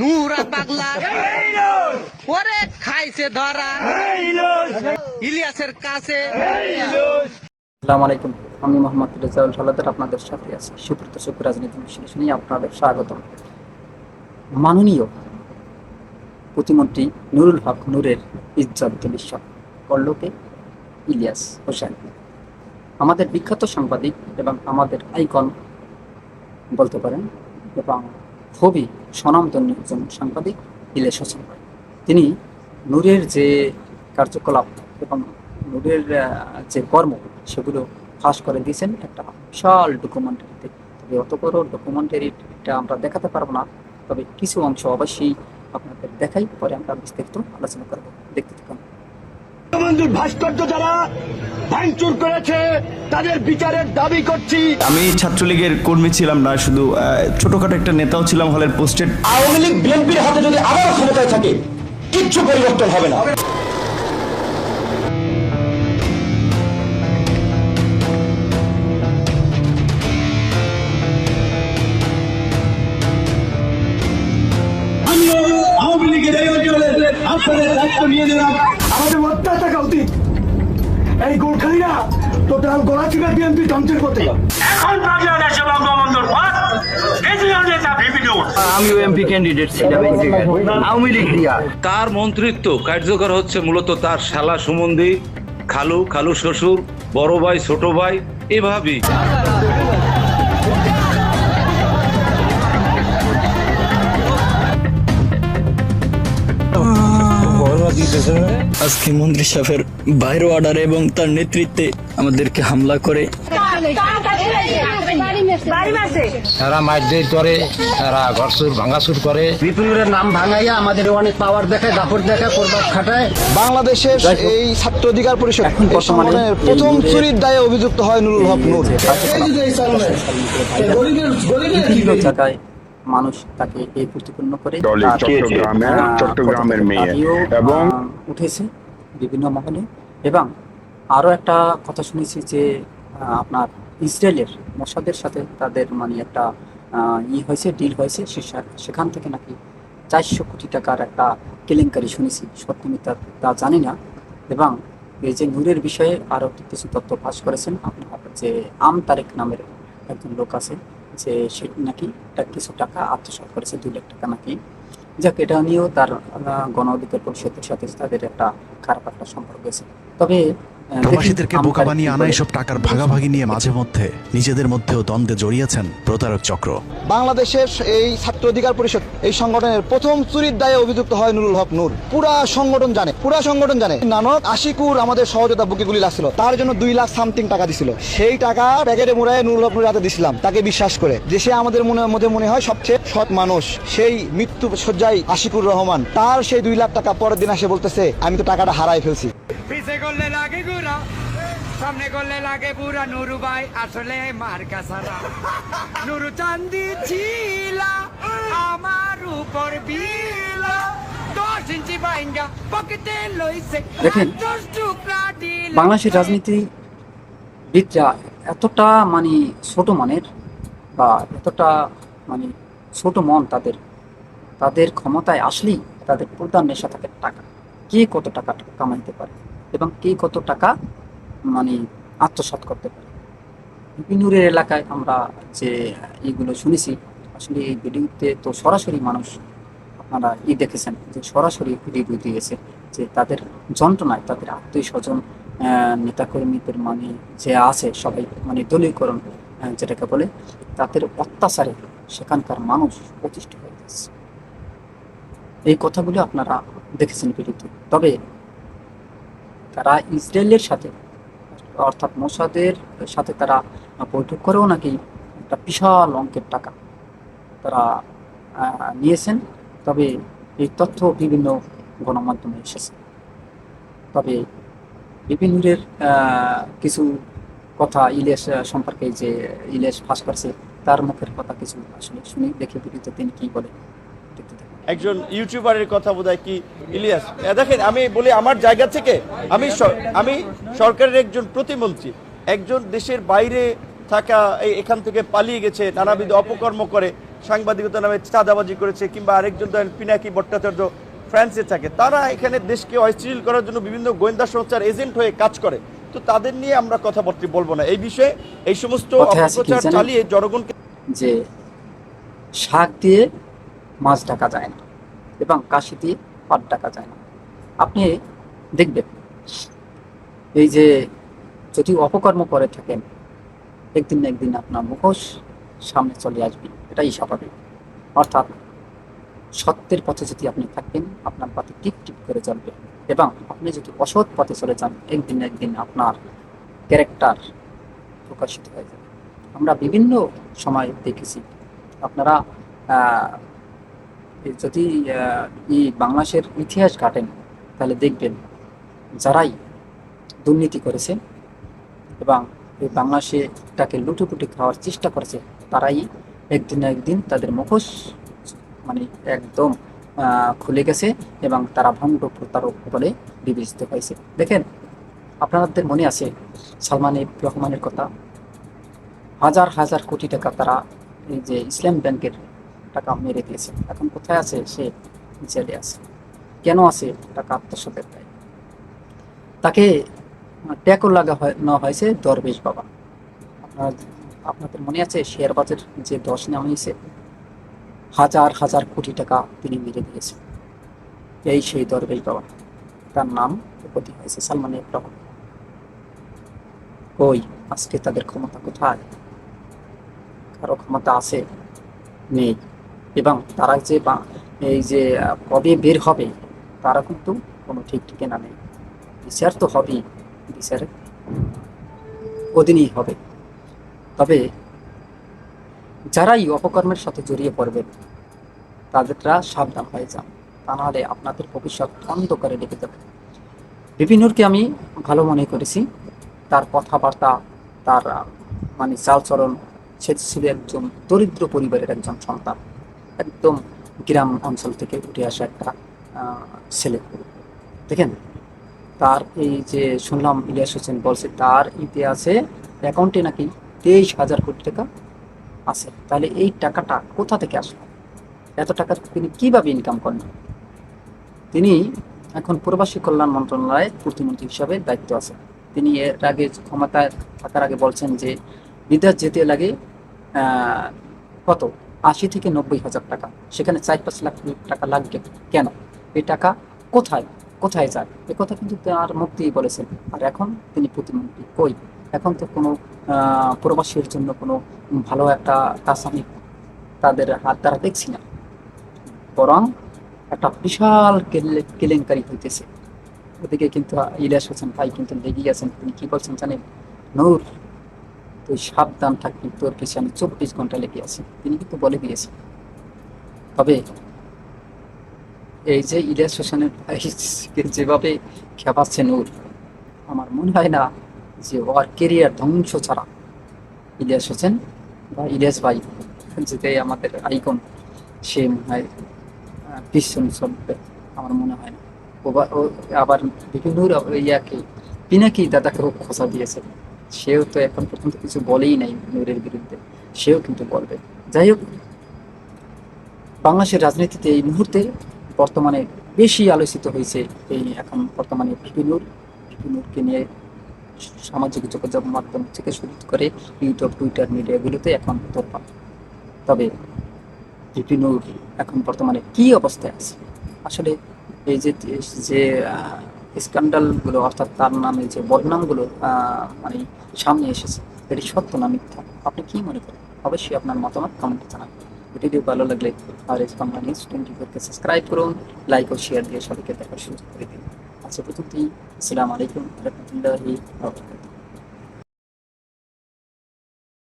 নুরা পাগলা ওরে খাইছে ধরা ইলিয়াসের কাছে। আসসালামু আলাইকুম, আমি মোহাম্মদ রেজাউল সালাদার আপনাদের সাথে আছি। সুপ্রদর্শক রাজনীতি বিশ্লেষণে আপনাদের স্বাগতম। মাননীয় প্রতিমন্ত্রী নুরুল হক নূরের ইজ্জত দুলিশাত করলোকে ইলিয়াস হোসেন, আমাদের বিখ্যাত সাংবাদিক এবং আমাদের আইকন বলতে পারেন এবং খুবই স্বনামধন্য একজন সাংবাদিক ইলিয়াস হোসেন ভাই। তিনি নূরের যে কার্যকলাপ এবং নূরের যে কর্ম সেগুলো ফাঁস করে দিয়েছেন একটা বিশাল ডকুমেন্টারিতে। তবে অত বড় ডকুমেন্টারিটা আমরা দেখাতে পারবো না, তবে কিছু অংশ অবশ্যই আপনাদের দেখাই, পরে আমরা বিস্তারিত আলোচনা করবো। দেখতে থাকুন। বঙ্গবন্ধুর ভাস্কর্য যারা ভাঙচুর করেছে তাদের বিচারের দাবি করছি। আমি ছাত্রলীগের কর্মী ছিলাম না, শুধু ছোটখাটো একটা নেতাও ছিলাম হলের পোস্টেড। আওয়ামী লীগ বিএনপির হাতে যদি আবার ক্ষমতায় থাকে কিচ্ছু পরিবর্তন হবে না। আমিও আওয়ামী লীগের এই অঞ্চলে আপনাদের দায়িত্ব নিয়ে দিলাম। আমাদের হত্যা থাকা উচিত। এই গোর্খালিরা টোটাল গলাচিপা বিএনপি ধ্বংসের পথে। এখন বাংলাদেশে বঙ্গবন্ধুর পথ কেন্দ্রীয় নেতা বিভিন্ন আমি এমপি ক্যান্ডিডেট ছিলাম আওয়ামী লীগ দিয়া। তার মন্ত্রিত্ব কার্যকর হচ্ছে মূলত তার শালা সুমন্দি, খালু, খালু শ্বশুর, বড় ভাই, ছোট ভাই, এভাবেই। আজকে মন্ত্রী সাহেবের বাইরে অর্ডার এবং তার নেতৃত্বে আমাদেরকে হামলা করে তারা মারধর করে, তারা ঘরসুর ভাঙাচুর করে, বিপুলের নাম ভাঙাইয়া আমাদের অনেক পাওয়ার দেখায়, দাপট দেখায়, করবার খাটায়। বাংলাদেশের এই ছাত্র অধিকার পরিষদ এই সংগঠনের প্রথম চুরির দায়ে অভিযুক্ত হয় নুরুল হক নূর। বিভিন্ন জায়গায় মানুষ তাকে এই প্রতিপন্ন করে চট্টগ্রামের মেয়ে এবং উঠেছে বিভিন্ন মহলে। এবং আরো একটা কথা শুনেছি যে আপনার ইসরায়েলের মোসাদের সাথে তাদের মানে একটা হয়েছে, ডিল হয়েছে, সেখান থেকে নাকি 400 কোটি টাকার একটা কেলেঙ্কারি শুনেছি। সত্যি মিথ্যা তা জানি না। এবং এই যে নূরের বিষয়ে আরো কিছু তথ্য ফাঁস করেছেন আপনার যে তারেক নামের একজন লোক আছে, যে সে নাকি কিছু টাকা আত্মসাৎ করেছে, 2 লাখ টাকা নাকি। যাক, এটা নিয়েও তার গণ অধিকার পরিষদের সাথে তাদের একটা খারাপ একটা সম্পর্ক আছে। তবে প্রবাসীদেরকে বোকা বানিয়ে আনা এসব টাকার ভাগাভাগি নিয়ে মাঝে মধ্যে নিজেদের মধ্যেও দ্বন্দ্বে জড়িয়েছেন প্রতারক চক্র। বাংলাদেশের এই ছাত্র অধিকার পরিষদ এই সংগঠনের প্রথম চুরির দায়ে অভিযুক্ত হয় নুরুল হক নূর। পুরা সংগঠন জানে নানক আশিকুর আমাদের সহযোগিতা বুকে গুলি লাগছিল, তার জন্য 2 লাখ সামথিং টাকা দিছিল। সেই টাকা প্যাকেটে মুড়ায় নুরুল হক নূরের হাতে দিছিলাম, তাকে বিশ্বাস করে যে সে আমাদের মধ্যে মনে হয় সবচেয়ে সৎ মানুষ। সেই মৃত্যু শয্যায় আশিকুর রহমান, তার সেই 2 লাখ টাকা পরের দিন এসে বলতেছে আমি তো টাকাটা হারাই ফেলছি। পিছে করলে লাগে গুড়া, সামনে করলে লাগে বুড়া। নুরু ভাই আসলে মার্কা সারা, নুরু চান্দি ছিলা আমার উপর বিলা, 10 ইঞ্চি বাইঙ্গা পকেটে লইছে। দেখেন, বাংলাদেশের রাজনীতিবিদরা এতটা মানে ছোট মানের বা এতটা মানে ছোট মন তাদের ক্ষমতায় আসলেই তাদের প্রধান নেশা থাকে টাকা। কে কত টাকা কামাইতে পারে এবং কে কত টাকা মানে আত্মসাৎ করতে পারে। বিপিনুরের এলাকায় আমরা যে এইগুলো শুনেছি, আসলে এই ভিডিওতে তো সরাসরি মানুষ আপনারা দেখেছেন যে সরাসরি ভিডিও দিয়েছে যে তাদের যন্ত্রণায়, তাদের আত্মীয় স্বজন, নেতাকর্মীদের মানে যে আছে সবাই মানে দলীয়করণ যেটাকে বলে, তাদের অত্যাচারে সেখানকার মানুষ প্রতিষ্ঠিত হয়ে গেছে। এই কথাগুলো আপনারা দেখেছেন ভিডিওতে। তবে তারা ইসরায়েলের সাথে অর্থাৎ মোসাদের সাথে তারা বৈঠক করেও নাকি একটা বিশাল অঙ্কের টাকা তারা নিয়েছেন। তবে এই তথ্য বিভিন্ন গণমাধ্যমে এসেছে। তবে বিপিনুরের কিছু কথা ইলিয়াস সম্পর্কে যে ইলিয়াস ফাঁস করছে তার মুখের কথা কিছু আসলে শুনি, দেখে ভিডিওতে তিনি কি বলে। একজন ইউটিউবারের কথা বোধহয় কি ইলিয়াস, দেখেন আমি বলি আমার জায়গা থেকে আমি সরকারের একজন প্রতিমন্ত্রী, একজন দেশের বাইরে থাকা এখান থেকে পালিয়ে গেছে, নানাবিধ অপকর্ম করে সাংবাদিকতা নামে চাঁদাবাজি করেছে, কিংবা আরেকজন ধরেন পিনাকি ভট্টাচার্য ফ্রান্সে থাকে, তারা এখানে দেশকে অস্থিতিশীল করার জন্য বিভিন্ন গোয়েন্দা সংস্থার এজেন্ট হয়ে কাজ করে। তো তাদের নিয়ে আমরা কথাবার্তা বলবো না এই বিষয়ে। এই সমস্ত কথায় আছে কি অপপ্রচার জানেন? চালিয়ে জনগণকে যে শাক দিয়ে মাছ ঢাকা যায় না এবং কাশি দিয়ে পাট ঢাকা যায় না। আপনি দেখবেন এই যে যদি অপকর্ম করে থাকেন, একদিন না একদিন আপনার মুখোশ সামনে চলে আসবে, এটাই স্বাভাবিক। অর্থাৎ সত্যের পথে যদি আপনি থাকেন, আপনার পথে টিপ টিপ করে চলবে, এবং আপনি যদি অসৎ পথে চলে যান, একদিন না একদিন আপনার ক্যারেক্টার প্রকাশিত হয়ে যাবে। আমরা বিভিন্ন সময় দেখেছি। আপনারা যদি এই বাংলাদেশের ইতিহাস ঘাটেন, তাহলে দেখবেন যারাই দুর্নীতি করেছে এবং এই বাংলাদেশটাকে লুটেপুটে খাওয়ার চেষ্টা করেছে, তারাই একদিন না একদিন তাদের মুখোশ মানে একদম খুলে গেছে এবং তারা ভণ্ড প্রতারক বলে বিবেচিত হয়েছে। দেখেন, আপনাদের মনে আছে সালমান এফ রহমানের কথা? হাজার হাজার কোটি টাকা তারা এই যে ইসলাম ব্যাংকের টাকা মেরে দিয়েছে। এখন কোথায় আছে? সে জেলে আছে। কেন আছে? টাকা আত্মসাতের দায়। তাকে ট্যাকল লাগানো হয়েছে দরবেশ বাবা। আপনাদের মনে আছে শেয়ার বাজার যে ধস নামিয়েছে, হাজার হাজার কোটি টাকা তিনি মেরে দিয়েছে। এই সেই দরবেশ বাবা, তার নাম উপাধি হয়েছে সালমান এফ রহমান। ওই আজকে তাদের ক্ষমতা কোথায়? কারো ক্ষমতা আছে? নেই। এবং তারা যে এই যে কবে বের হবে, তারা কিন্তু কোনো ঠিক ঠিকানা নেই। বিচার তো হবেই, বিচার ওদিনই হবে। তবে যারাই অপকর্মের সাথে জড়িয়ে পড়বেন, তাদেররা সাবধান হয়ে যান, তা নাহলে আপনাদের ভবিষ্যৎ অন্ধকারে লেগে যাবে। বিপিনুরকে আমি ভালো মনে করেছি, তার কথাবার্তা, তার মানে চালচরণ। সে ছিল একজন দরিদ্র পরিবারের একজন সন্তান, একদম গ্রাম অঞ্চল থেকে উঠে আসা একটা ছেলে। দেখেন, তার এই যে শুনলাম ইলিয়াস হোসেন বলছে তার ইতিহাসে অ্যাকাউন্টে নাকি 23,000 কোটি টাকা আছে। তাহলে এই টাকাটা কোথা থেকে আসলো? এত টাকা তিনি কিভাবে ইনকাম করেন? তিনি এখন প্রবাসী কল্যাণ মন্ত্রণালয়ের প্রতিমন্ত্রী হিসাবে দায়িত্ব আছে। তিনি এর আগে ক্ষমতায় থাকার আগে বলছেন যে বিদেশ যেতে লাগে কত 80 থেকে 90,000 টাকা, সেখানে 4-5 লাখ টাকা লাগবে কেন? এই টাকা কোথায় কোথায় যায়? এ কথা কিন্তু তার মুক্তিই বলেছেন। আর এখন তিনি প্রতিমন্ত্রী, কই এখন তো কোনো প্রবাসীর জন্য কোনো ভালো একটা কাজ আমি তাদের হাত দ্বারা দেখছি না, বরং একটা বিশাল কেলেঙ্কারি হইতেছে। ওদিকে কিন্তু ইলিয়াস হোসেন ভাই কিন্তু লেগে গেছেন। তিনি কি বলছেন জানেন? নূর, তুই সাবধান থাকবি, তোর পিছনে 24 ঘন্টা লেগে আছে, তিনি কিন্তু বলে দিয়েছেন। তবে এই যে ইলিয়াস হোসেনের ভাইকে যেভাবে খেপাচ্ছে নূর, আমার মনে হয় না যে ওর কেরিয়ার ধ্বংস ছাড়া ইলিয়াস হোসেন বা ইলিয়াস ভাই যেটাই আমাদের আইকন, সে মনে হয় পিছন চলবে, আমার মনে হয় না। ও আবার বিপিনুর ইয়াকে পিনাকি দাদাকেও খোঁচা দিয়েছে, সেও তো এখন পর্যন্ত কিছু বলেই নাই নূরের বিরুদ্ধে, সেও কিন্তু বলবে। যাই হোক, বাংলাদেশের রাজনীতিতে এই মুহূর্তে বর্তমানে বেশি আলোচিত হয়েছে এই এখন বর্তমানে বিপিনুরকে নিয়ে সামাজিক যোগাযোগ মাধ্যম থেকে শুরু করে ইউটিউব, টুইটার, মিডিয়াগুলোতে এখন তোলপাড়। তবে বিপিনুর এখন বর্তমানে কি অবস্থায় আছে? আসলে এই যে স্ক্যান্ডালগুলো, অর্থাৎ তার নামে যে বদনামগুলো মানে সামনে এসেছে, এটি সত্য না মিথ্যা? আপনি কি মনে করেন? অবশ্যই আপনার মতামত কমেন্টে জানাবেন। ভিডিও ভালো লাগলে আর বাংলা নিউজ 24কে সাবস্ক্রাইব করুন, লাইক ও শেয়ার দিয়ে সবাইকে দেখার সুযোগ করে দিন। আজকে পর্যন্তই। আসসালামু আলাইকুম রহমতুল্লাহি ওয়া বারাকাতুহু।